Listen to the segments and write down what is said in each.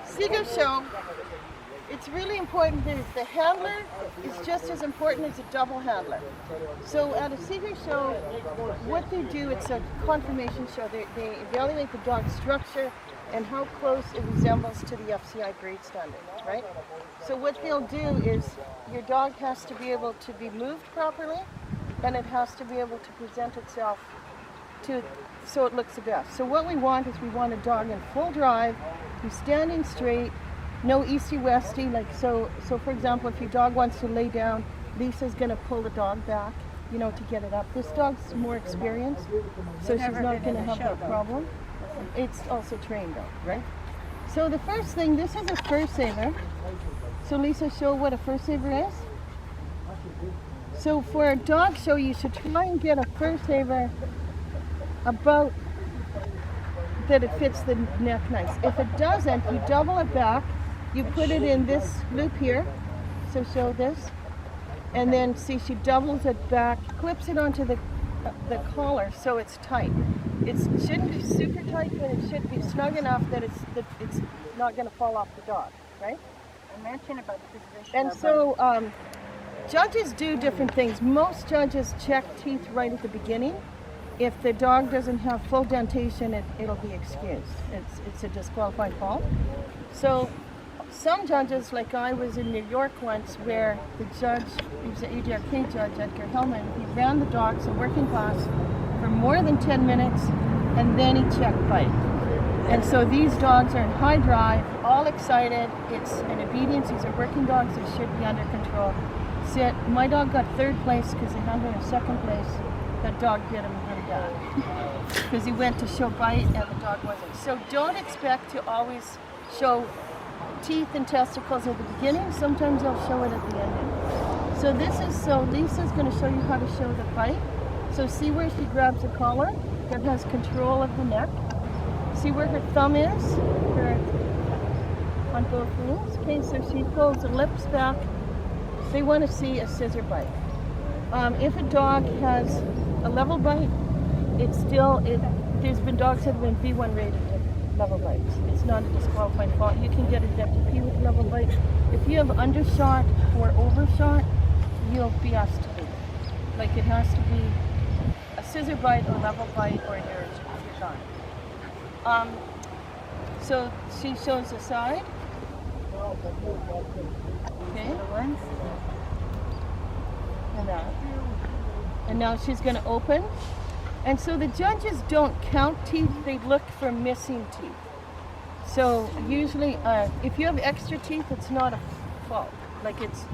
Seagull show, it's really important that the handler is just as important as a double handler. So at a Seagull show, what they do, it's a confirmation show. They evaluate the dog's structure and how close it resembles to the FCI breed standard, right? So what they'll do is your dog has to be able to be moved properly, and it has to be able to present itself so it looks the best. So what we want is we want a dog in full drive, who's standing straight, no easty-westy, like so for example, if your dog wants to lay down, Lisa's gonna pull the dog back, to get it up. This dog's more experienced, so she's not gonna have that problem. It's also trained though, right? So the first thing, this is a fur saver. So Lisa, show what a fur saver is. So for a dog show, you should try and get a fur saver about that it fits the neck nice. If it doesn't, you double it back, you put it in this loop here, so show this, and then see she doubles it back, clips it onto the collar so it's tight. It shouldn't be super tight, but it should be snug enough that it's not going to fall off the dog, right? I mentioned about the position. And so judges do different things. Most judges check teeth right at the beginning. If the dog doesn't have full dentation, it'll be excused. It's a disqualified fault. So some judges, like I was in New York once, where the judge, he was an ADRK judge, Edgar Hellman, he ran the dogs in working class for more than 10 minutes, and then he checked bite. And so these dogs are in high drive, all excited. It's an obedience. These are working dogs that should be under control. Sit. My dog got third place because he had her in second place. That dog bit him really bad because he went to show bite and the dog wasn't. So don't expect to always show teeth and testicles at the beginning. Sometimes they'll show it at the end. So Lisa's going to show you how to show the bite. So see where she grabs the collar that has control of the neck. See where her thumb is on both wings. Okay, so she pulls the lips back. They want to see a scissor bite. If a dog has a level bite, there's been dogs that have been V1 rated with level bites. It's not a disqualified fault. You can get a WP with level bite. If you have undershot or overshot, you'll be asked to leave. Like it has to be a scissor bite or level bite or you're gone. So she shows the side. Okay. And now she's going to open. And so the judges don't count teeth, they look for missing teeth. So usually, if you have extra teeth, it's not a fault. Like it's,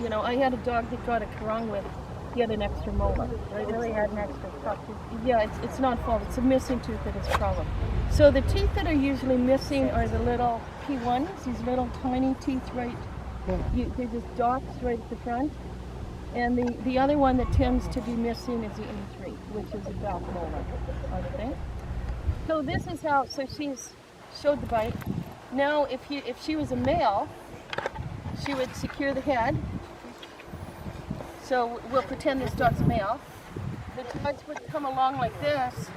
I had a dog that got a karang with, he had an extra molar. Right? Really had an extra front tooth. Yeah, it's not fault, it's a missing tooth that is a problem. So the teeth that are usually missing are the little P1s, these little tiny teeth right, they're just dots right at the front. And the other one that tends to be missing is the A3, which is a back molar. Okay. So this is how. So she's showed the bite. Now, if she was a male, she would secure the head. So we'll pretend this dog's a male. The judge would come along like this,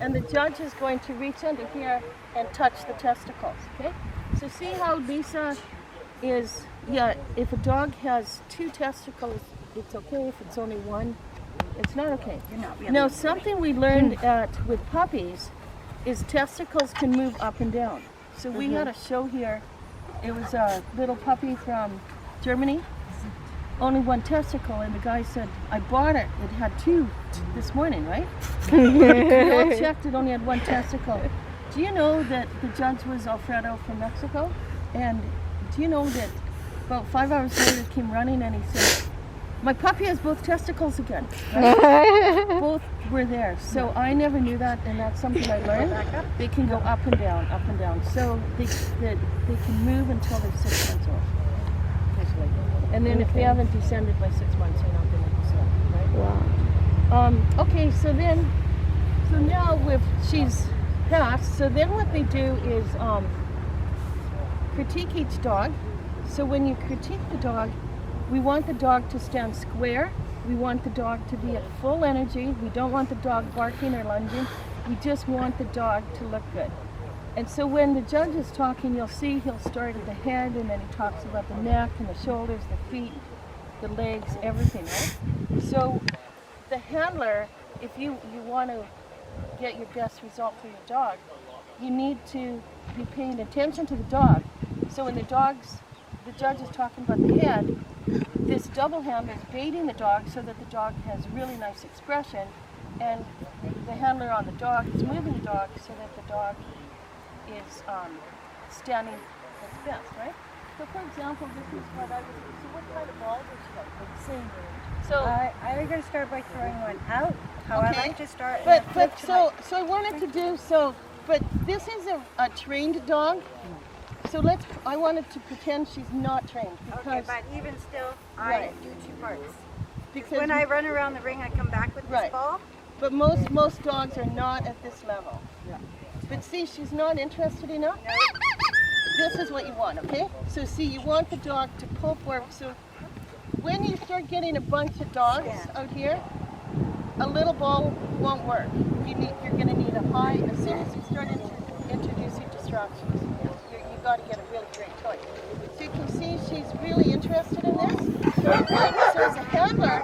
and the judge is going to reach under here and touch the testicles. Okay. So see how Lisa is. Yeah. If a dog has two testicles, it's okay. If it's only one, it's not okay. Now, something we learned with puppies is testicles can move up and down. So we had a show here. It was a little puppy from Germany, only one testicle, and the guy said, I bought it. It had two this morning, right? We all checked, it only had one testicle. Do you know that the judge was Alfredo from Mexico? And do you know that about 5 hours later he came running and he said, my puppy has both testicles again. Right? Both were there. So I never knew that, and that's something I learned. They can go up and down, up and down. So they can move until they're 6 months old. And then if they haven't descended by 6 months, they're not going to descend. Right? Wow. Okay, so now she's passed, so then what they do is critique each dog. So when you critique the dog, we want the dog to stand square. We want the dog to be at full energy. We don't want the dog barking or lunging. We just want the dog to look good. And so when the judge is talking, you'll see he'll start at the head, and then he talks about the neck and the shoulders, the feet, the legs, everything, right? So the handler, if you want to get your best result for your dog, you need to be paying attention to the dog. So when the judge is talking about the head, this double handler is baiting the dog so that the dog has really nice expression, and the handler on the dog is moving the dog so that the dog is standing its best, right? So for example, this is what I would do. So what kind of ball does she like? The same. So I was going to start by throwing one out. How I like to start. But so I wanted to do so. But this is a trained dog. So I wanted to pretend she's not trained because. Okay, but even still, Right. I do two parts. Because When I run around the ring, I come back with Right. this ball. But most dogs are not at this level. Yeah. But see, she's not interested enough. This is what you want, okay? So see, you want the dog to pull forward. So when you start getting a bunch of dogs out here, a little ball won't work. You're going to need a high. As soon as you start introducing distractions, you got to get a really great toy. So you can see she's really interested in this. So as a handler,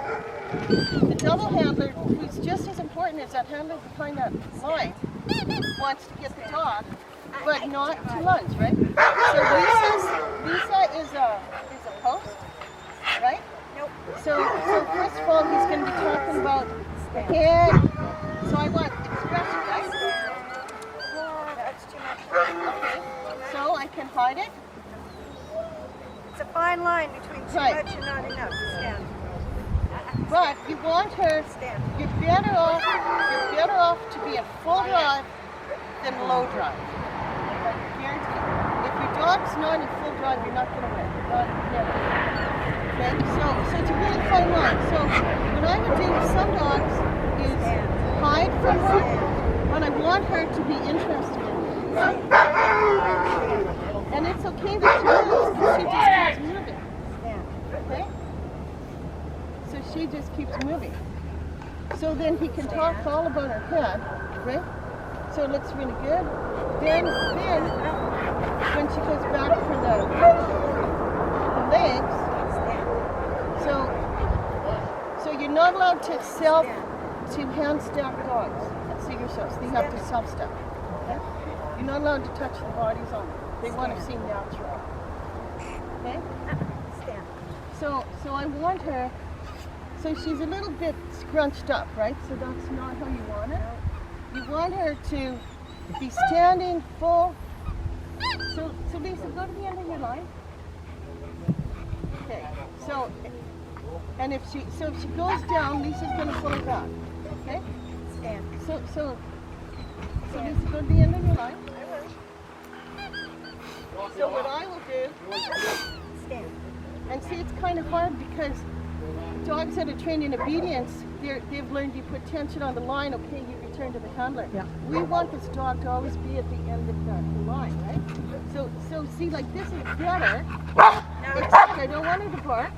the double handler, who's just as important as that handler behind that line, wants to get the dog, but not to lunge, right? So Lisa is a post, right? Nope. So first of all, he's going to be talking about the head. So I want expression, right? That's too much. Okay. So I can hide it. It's a fine line between too Right. much and not enough. Stand. But you want her. Stand. You're better off to be a full drive than low drive. I guarantee you. If your dog's not in full drive, you're not going to win. Never. Okay? So it's a really fine line. So what I would do with some dogs is hide from her, but I want her to be interested in it. Right? And it's okay that she moves because she just keeps moving. Stand. Okay? So she just keeps moving. So then he can talk all about her head, right? So it looks really good. Then when she goes back for the legs, so you're not allowed to hand stack dogs at Seeger shows. They have to self stack. Okay? You're not allowed to touch the bodies on them. They want to seem natural. Okay? Stand. So I want her. So she's a little bit scrunched up, right? So that's not how you want it. You want her to be standing full. So Lisa, go to the end of your line. Okay. So if she goes down, Lisa's going to pull her back. Okay. Stand. So Lisa, go to the end of your line. So what I will do. Stand. And see, it's kind of hard because dogs that are trained in obedience, they've learned you put tension on the line, okay, you return to the handler. Yeah. We want this dog to always be at the end of the line, right? So see, like this is better, except I don't want her to bark.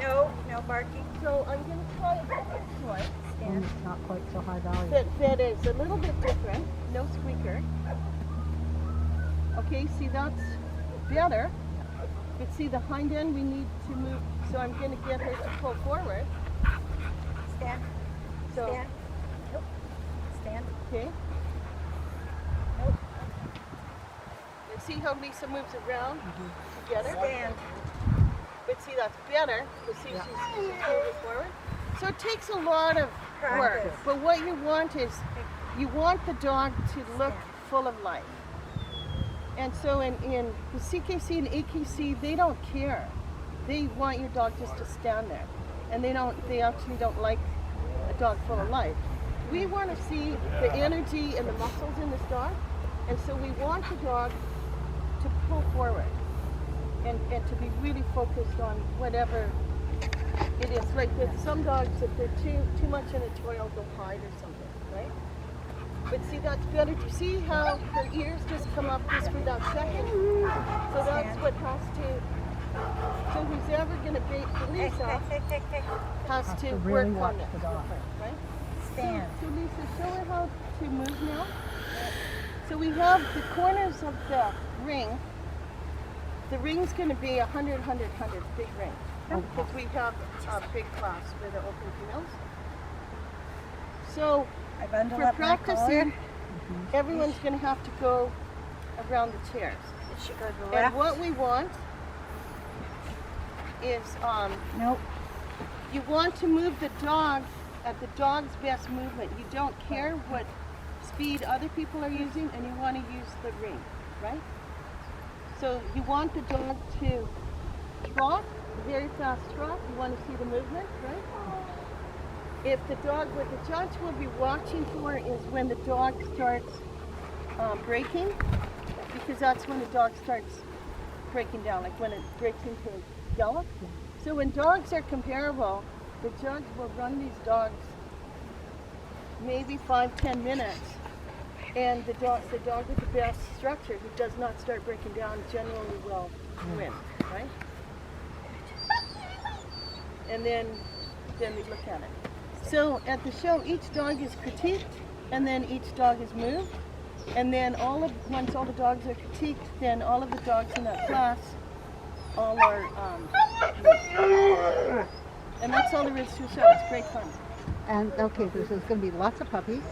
No barking. So I'm going to try a different toy. Stand. Not quite so high value. That is a little bit different, no squeaker. Okay, see, that's better. But see, the hind end we need to move, so I'm going to get her to pull forward. Stand. So, Stand. Nope. Stand. okay. Nope. And see how Lisa moves around together? Stand. But see, that's better. But see, she's moving forward. So it takes a lot of work. Practice. But what you want is, you want the dog to look full of life. And so in the CKC and AKC, they don't care. They want your dog just to stand there. And they actually don't like a dog full of life. We want to see the energy and the muscles in this dog. And so we want the dog to pull forward and to be really focused on whatever it is. Like with some dogs, if they're too much in a toy, I'll go hide or something, right? But see, that's better to see how her ears just come up just for that second. So that's what has to, so who's ever going to bait for Lisa has to really work watch on it, the dog. right? Stand. So Lisa, show her how to move now. So So we have the corners of the ring. The ring's going to be 100, 100, 100, big ring. Because we have a big class with the open fields. So I bundle for up my practicing, collar. everyone's going to have to go around the chairs. It should go to the And left. what we want is Nope. you want to move the dog at the dog's best movement. You don't care what speed other people are using, and you want to use the ring, right? So you want the dog to trot, very fast trot. You want to see the movement, right? If the dog, what the judge will be watching for is when the dog starts breaking, because that's when the dog starts breaking down, like when it breaks into a gallop. So when dogs are comparable, the judge will run these dogs maybe 5-10 minutes, and the dog with the best structure, who does not start breaking down, generally will win, right? And then we look at it. So at the show, each dog is critiqued, and then each dog is moved, and then once all the dogs are critiqued, then all of the dogs in that class all are moved. And that's all there is to a show. It's great fun. And okay, there's going to be lots of puppies.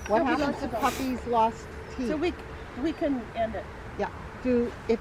What There'll be happens lots if of puppies lost teeth? So we can end it. Yeah. If